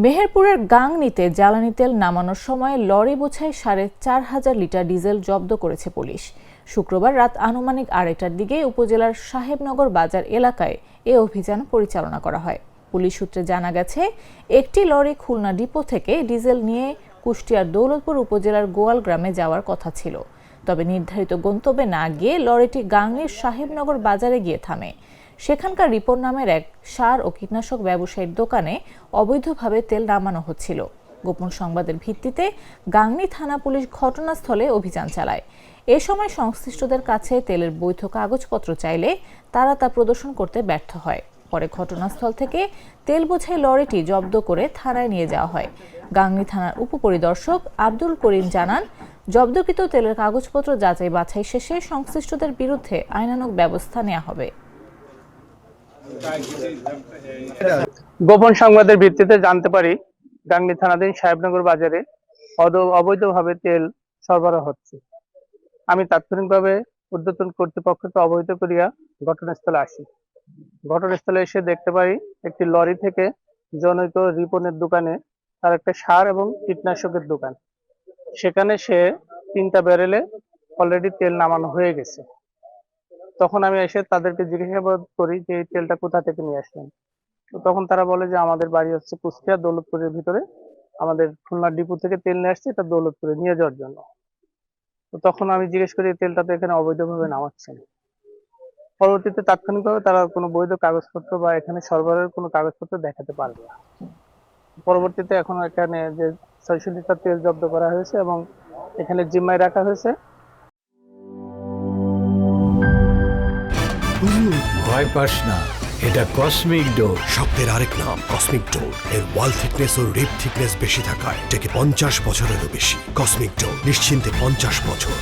মেহেরপুরের গাংনীতে জ্বালানি তেল নামানোর সময় লরি বোঝাই ৪,৫০০ লিটার ডিজেল জব্দ করেছে পুলিশ। শুক্রবার রাত আনুমানিক ২:৩০টার দিকে উপজেলার সাহেবনগর বাজার এলাকায় এ অভিযান পরিচালনা করা হয়। পুলিশ সূত্রে জানা গেছে, একটি লরি খুলনা ডিপো থেকে ডিজেল নিয়ে কুষ্টিয়ার দৌলতপুর উপজেলার গোয়াল গ্রামে যাওয়ার কথা ছিল। তবে নির্ধারিত গন্তব্যে না গিয়ে লরিটি গাংনীর সাহেবনগর বাজারে গিয়ে থামে। সেখানকার রিপন নামের এক সার ও কীটনাশক ব্যবসায়ীর দোকানে অবৈধভাবে তেল নামানো হচ্ছিল। গোপন সংবাদের ভিত্তিতে গাংনী থানা পুলিশ ঘটনাস্থলে অভিযান চালায়। এ সময় সংশ্লিষ্টদের কাছে তেলের বৈধ কাগজপত্র চাইলে তারা তা প্রদর্শন করতে ব্যর্থ হয়। পরে ঘটনাস্থল থেকে তেল বোঝাই লরিটি জব্দ করে থানায় নিয়ে যাওয়া হয়। গাংনী থানার উপপরিদর্শক আব্দুল করিম জানান, জব্দকৃত তেলের কাগজপত্র যাচাই বাছাই শেষে সংশ্লিষ্টদের বিরুদ্ধে আইনানুগ ব্যবস্থা নেওয়া হবে। গোপন সংবাদের ভিত্তিতে জানতে পারি, গাংনী থানাধীন সাহেবনগর বাজারে অবৈধভাবে তেল সরবরাহ হচ্ছে। আমি তাৎক্ষণিকভাবে ঊর্ধ্বতন কর্তৃপক্ষকে অবহিত করিয়া ঘটনাস্থলে আসি। ঘটনাস্থলে এসে দেখতে পাই, একটি লরি থেকে জনৈক রিপনের দোকানে তার একটা সার এবং কীটনাশকের দোকান, সেখানে সে 3টা ব্যারেলে অলরেডি তেল নামানো হয়ে গেছে। তখন আমি এসে তাদেরকে জিজ্ঞাসাবাদ করি যে এই তেলটা কোথা থেকে নিয়ে আসলেন। তো তখন তারা বলে যে আমাদের বাড়ি হচ্ছে কুষ্টিয়া দৌলতপুরের ভিতরে, আমাদের খুলনা ডিপো থেকে তেল নিয়ে আসছে, এটা দৌলতপুরে নিয়ে যাওয়ার জন্য। তো তখন আমি জিজ্ঞেস করি এই তেলটা তো এখানে অবৈধভাবে নামাচ্ছেন। পরবর্তীতে তাৎক্ষণিকভাবে তারা কোনো বৈধ কাগজপত্র বা এখানে সরবরাহের কোনো কাগজপত্র দেখাতে পারবে না। পরবর্তীতে এখন এখানে যে 600 লিটার তেল জব্দ করা হয়েছে এবং এখানে জিম্মায় রাখা হয়েছে। ভয় পাস না, এটা কসমিক ডোর। শব্দের আরেক নাম কসমিক ডোর। এর ওয়াল থিকনেস ও রিপ থিকনেস বেশি থাকায় এটাকে 50 বছরেরও বেশি। কসমিক ডোর, নিশ্চিন্তে 50 বছর।